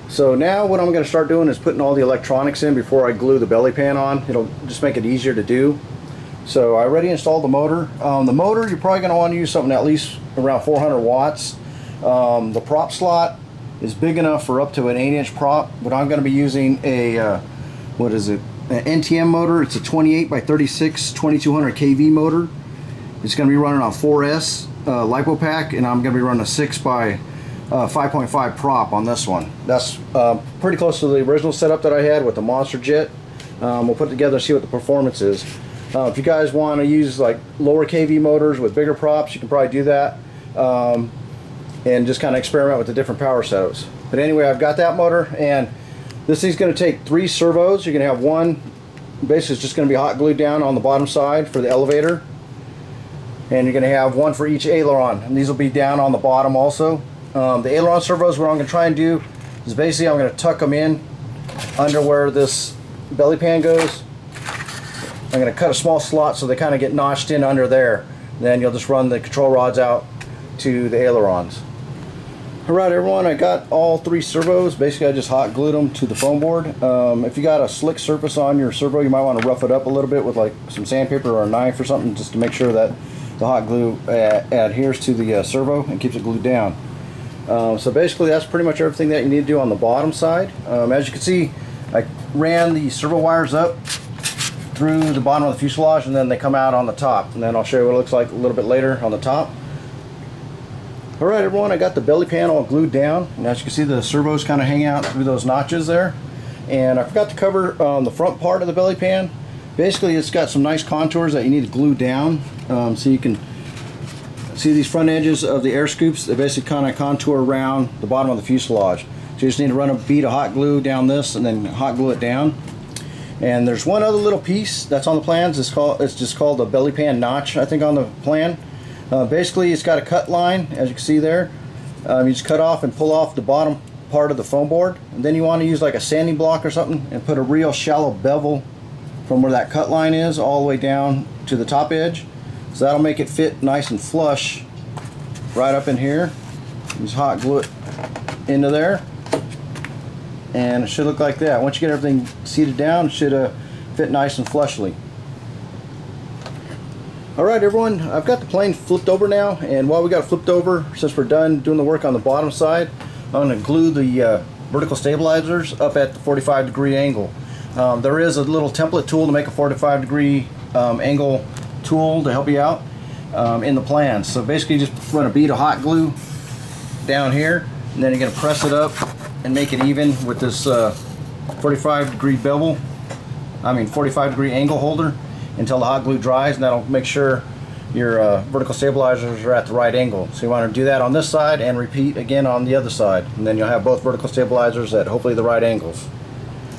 So now what I'm going to start doing is putting all the electronics in before I glue the belly pan on. It'll just make it easier to do. So I already installed the motor. The motor, you're probably going to want to use something at least around 400 watts. The prop slot is big enough for up to an 8-inch prop, but I'm going to be using a what is it, an NTM motor. It's a 28 by 36 2200 kV motor. It's going to be running on 4S LiPo pack, and I'm going to be running a 6 by 5.5 prop on this one. That's pretty close to the original setup that I had with the Monster Jet. We'll put it together and see what the performance is. If you guys want to use like lower kV motors with bigger props, you can probably do that, and just kind of experiment with the different power setups. But anyway, I've got that motor, and this thing's going to take 3 servos. You're going to have one, basically it's just going to be hot glued down on the bottom side for the elevator, and you're going to have one for each aileron, and these will be down on the bottom also. The aileron servos, what I'm going to try and do is basically I'm going to tuck them in under where this belly pan goes. I'm going to cut a small slot so they kind of get notched in under there. Then you'll just run the control rods out to the ailerons. Alright everyone, I got all 3 servos. Basically I just hot glued them to the foam board. If you got a slick surface on your servo, you might want to rough it up a little bit with like some sandpaper or a knife or something, just to make sure that the hot glue adheres to the servo and keeps it glued down. So basically that's pretty much everything that you need to do on the bottom side. As you can see, I ran the servo wires up through the bottom of the fuselage, and then they come out on the top, and then I'll show you what it looks like a little bit later on the top. Alright everyone, I got the belly pan all glued down, and as you can see the servos kind of hang out through those notches there. And I forgot to cover the front part of the belly pan. Basically it's got some nice contours that you need to glue down, so you can see these front edges of the air scoops. They basically kind of contour around the bottom of the fuselage. So you just need to run a bead of hot glue down this and then hot glue it down. And there's one other little piece that's on the plans. It's just called a belly pan notch, I think, on the plan. Basically it's got a cut line, as you can see there. You just cut off and pull off the bottom part of the foam board, and then you want to use like a sanding block or something and put a real shallow bevel from where that cut line is all the way down to the top edge. So that'll make it fit nice and flush right up in here. Just hot glue it into there, and it should look like that. Once you get everything seated down, it should fit nice and flushly. Alright everyone, I've got the plane flipped over now, and while we got it flipped over, since we're done doing the work on the bottom side, I'm going to glue the vertical stabilizers up at the 45-degree angle. There is a little template tool to make a 45-degree angle tool to help you out in the plans. So basically you just run a bead of hot glue down here, and then you're going to press it up and make it even with this 45-degree bevel, 45-degree angle holder, until the hot glue dries, and that'll make sure your vertical stabilizers are at the right angle. So you want to do that on this side and repeat again on the other side, and then you'll have both vertical stabilizers at hopefully the right angles.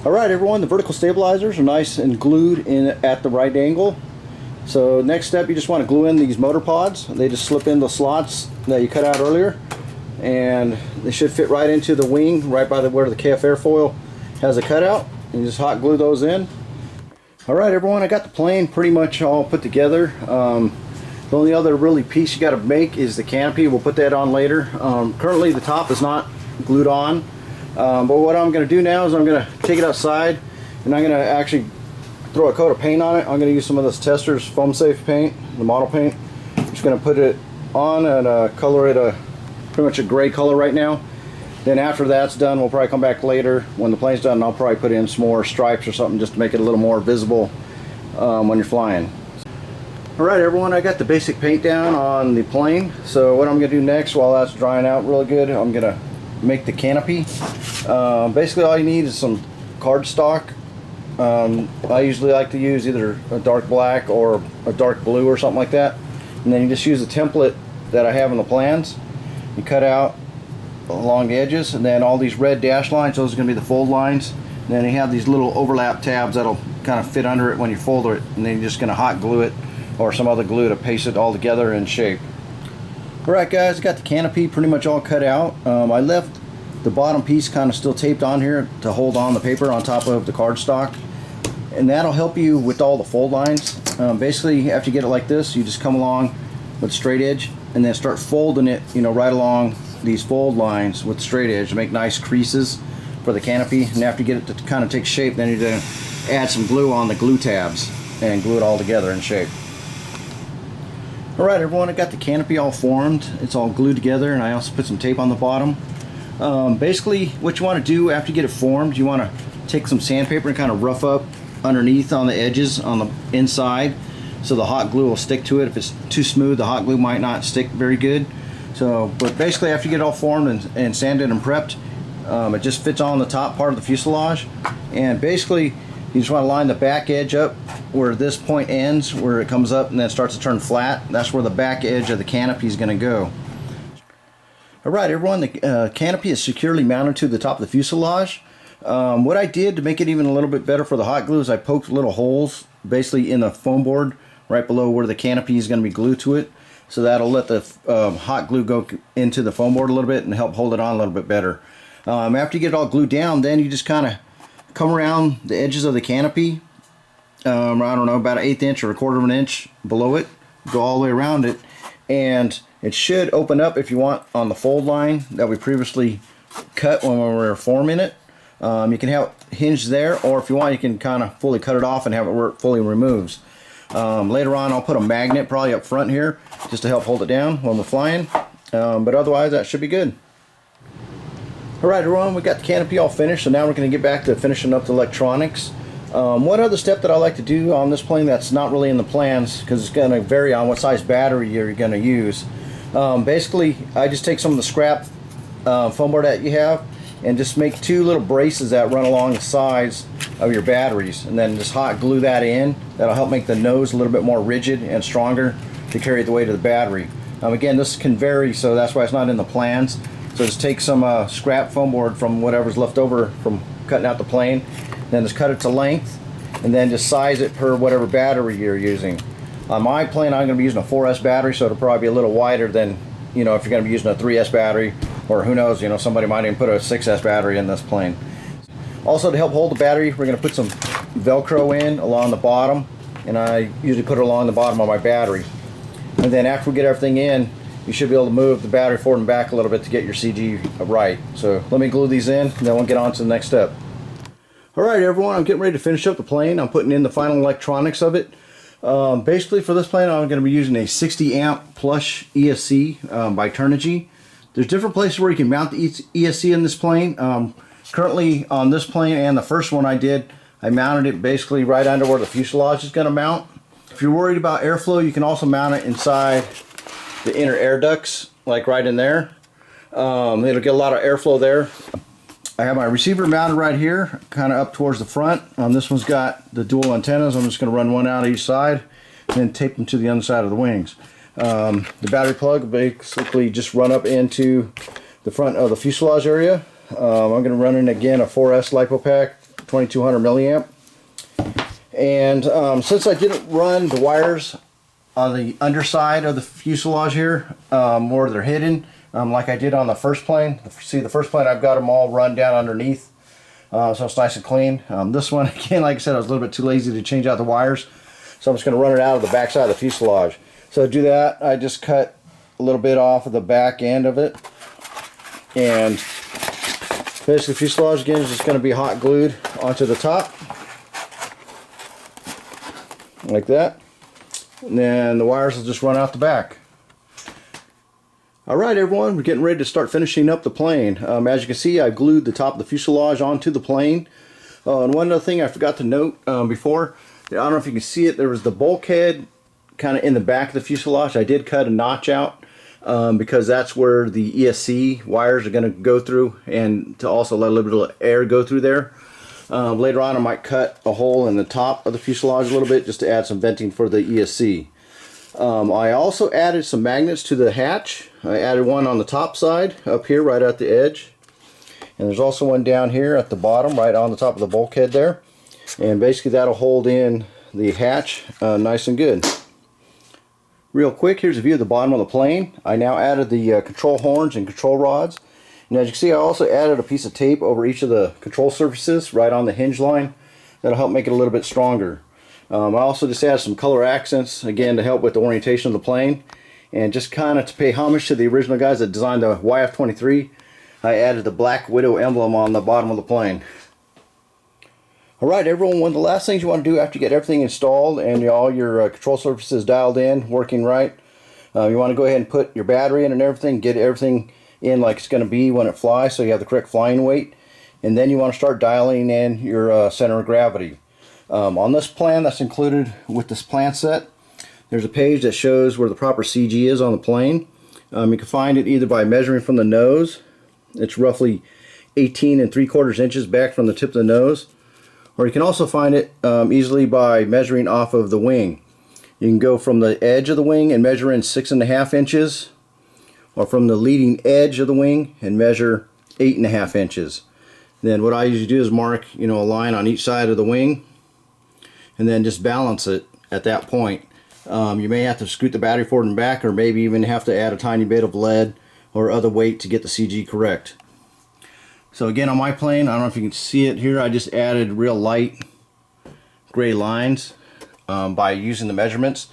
Alright everyone, the vertical stabilizers are nice and glued in at the right angle. So next step, you just want to glue in these motor pods. They just slip in the slots that you cut out earlier, and they should fit right into the wing, right by where the KF airfoil has a cutout, and you just hot glue those in. Alright everyone, I got the plane pretty much all put together. The only other really piece you got to make is the canopy. We'll put that on later. Currently the top is not glued on, but what I'm going to do now is I'm going to take it outside, and I'm going to actually throw a coat of paint on it. I'm going to use some of this Testors foam safe paint, the model paint. I'm just going to put it on and color it pretty much a gray color right now. Then after that's done, we'll probably come back later when the plane's done, and I'll probably put in some more stripes or something just to make it a little more visible when you're flying. Alright everyone, I got the basic paint down on the plane. So what I'm going to do next, while that's drying out really good, I'm going to make the canopy. Basically all you need is some cardstock. I usually like to use either a dark black or a dark blue or something like that. And then you just use the template that I have in the plans. You cut out along the edges, and then all these red dash lines, those are going to be the fold lines. And then you have these little overlap tabs that'll kind of fit under it when you fold it, and then you're just going to hot glue it or some other glue to paste it all together in shape. Alright guys, I got the canopy pretty much all cut out. I left the bottom piece kind of still taped on here to hold on the paper on top of the cardstock, and that'll help you with all the fold lines. Basically after you get it like this, you just come along with a straight edge and then start folding it, right along these fold lines with straight edge to make nice creases for the canopy. And after you get it to kind of take shape, then you're going to add some glue on the glue tabs and glue it all together in shape. Alright everyone, I got the canopy all formed. It's all glued together, and I also put some tape on the bottom. Basically what you want to do after you get it formed, you want to take some sandpaper and kind of rough up underneath on the edges on the inside, so the hot glue will stick to it. If it's too smooth, the hot glue might not stick very good. So, but basically after you get it all formed and sanded and prepped, it just fits on the top part of the fuselage. And basically you just want to line the back edge up where this point ends, where it comes up and then starts to turn flat. That's where the back edge of the canopy is going to go. Alright everyone, the canopy is securely mounted to the top of the fuselage. What I did to make it even a little bit better for the hot glue is I poked little holes basically in the foam board right below where the canopy is going to be glued to it. So that'll let the hot glue go into the foam board a little bit and help hold it on a little bit better. After you get it all glued down, then you just kind of come around the edges of the canopy, I don't know, about 1/8 inch or 1/4 of an inch below it, go all the way around it, and it should open up if you want on the fold line that we previously cut when we were forming it. You can have it hinged there, or if you want you can kind of fully cut it off and have it where it fully removes. Later on I'll put a magnet probably up front here just to help hold it down when we're flying, but otherwise that should be good. Alright everyone, we got the canopy all finished, so now we're going to get back to finishing up the electronics. One other step that I like to do on this plane that's not really in the plans, because it's going to vary on what size battery you're going to use. Basically I just take some of the scrap foam board that you have and just make 2 little braces that run along the sides of your batteries, and then just hot glue that in. That'll help make the nose a little bit more rigid and stronger to carry the weight of the battery. Again, this can vary, so that's why it's not in the plans. So just take some scrap foam board from whatever's left over from cutting out the plane, then just cut it to length, and then just size it per whatever battery you're using. On my plane I'm going to be using a 4S battery, so it'll probably be a little wider than, you know, if you're going to be using a 3S battery, or who knows, you know, somebody might even put a 6S battery in this plane. Also, to help hold the battery, we're going to put some Velcro in along the bottom, and I usually put it along the bottom of my battery. And then after we get everything in, you should be able to move the battery forward and back a little bit to get your CG right. So let me glue these in, and then we'll get on to the next step. Alright everyone, I'm getting ready to finish up the plane. I'm putting in the final electronics of it. Basically for this plane I'm going to be using a 60 amp plush ESC by Turnigy. There's different places where you can mount the ESC in this plane. Currently on this plane and the first one I did, I mounted it basically right under where the fuselage is going to mount. If you're worried about airflow, you can also mount it inside the inner air ducts, like right in there. It'll get a lot of airflow there. I have my receiver mounted right here, kind of up towards the front. This one's got the dual antennas. I'm just going to run one out each side and then tape them to the underside of the wings. The battery plug basically just run up into the front of the fuselage area. I'm going to run in again a 4S LiPo pack, 2200 milliamp. And since I didn't run the wires on the underside of the fuselage here, where they're hidden, like I did on the first plane. See, the first plane I've got them all run down underneath, so it's nice and clean. This one, again, like I said, I was a little bit too lazy to change out the wires, so I'm just going to run it out of the back side of the fuselage. So to do that, I just cut a little bit off of the back end of it, and basically the fuselage again is just going to be hot glued onto the top, like that, and then the wires will just run out the back. Alright everyone, we're getting ready to start finishing up the plane. As you can see, I glued the top of the fuselage onto the plane. And one other thing I forgot to note before, I don't know if you can see it, there was the bulkhead kind of in the back of the fuselage. I did cut a notch out because that's where the ESC wires are going to go through, and to also let a little bit of air go through there. Later on I might cut a hole in the top of the fuselage a little bit just to add some venting for the ESC. I also added some magnets to the hatch. I added one on the top side up here right at the edge, and there's also one down here at the bottom right on the top of the bulkhead there, and basically that'll hold in the hatch nice and good. Real quick, here's a view of the bottom of the plane. I now added the control horns and control rods, and as you can see I also added a piece of tape over each of the control surfaces right on the hinge line. That'll help make it a little bit stronger. I also just added some color accents, again, to help with the orientation of the plane, and just kind of to pay homage to the original guys that designed the YF-23. I added the Black Widow emblem on the bottom of the plane. Alright everyone, one of the last things you want to do after you get everything installed and all your control surfaces dialed in, working right, you want to go ahead and put your battery in and everything, get everything in like it's going to be when it flies so you have the correct flying weight, and then you want to start dialing in your center of gravity. On this plan that's included with this plan set, there's a page that shows where the proper CG is on the plane. You can find it either by measuring from the nose. It's roughly 18 3/4 inches back from the tip of the nose. Or you can also find it easily by measuring off of the wing. You can go from the edge of the wing and measure in 6.5 inches, or from the leading edge of the wing and measure 8.5 inches. Then what I usually do is mark, a line on each side of the wing, and then just balance it at that point. You may have to scoot the battery forward and back, or maybe even have to add a tiny bit of lead or other weight to get the CG correct. So again, on my plane, I don't know if you can see it here, I just added real light gray lines by using the measurements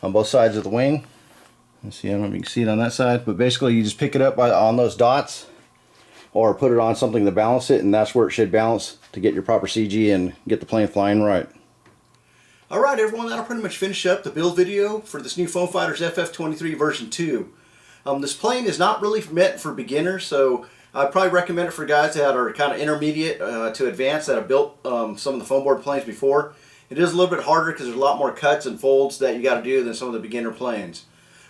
on both sides of the wing. Let's see, I don't know if you can see it on that side, but basically you just pick it up on those dots or put it on something to balance it, and that's where it should balance to get your proper CG and get the plane flying right. Alright everyone, that'll pretty much finish up the build video for this new Foam Fighters FF-23 version 2. This plane is not really meant for beginners, so I'd probably recommend it for guys that are kind of intermediate to advanced, that have built some of the foam board planes before. It is a little bit harder because there's a lot more cuts and folds that you got to do than some of the beginner planes.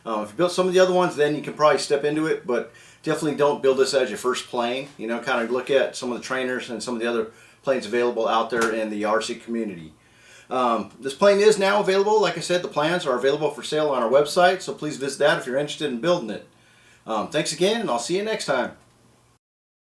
If you built some of the other ones, then you can probably step into it, but definitely don't build this as your first plane. Kind of look at some of the trainers and some of the other planes available out there in the RC community. This plane is now available. Like I said, the plans are available for sale on our website, so please visit that if you're interested in building it. Thanks again, and I'll see you next time.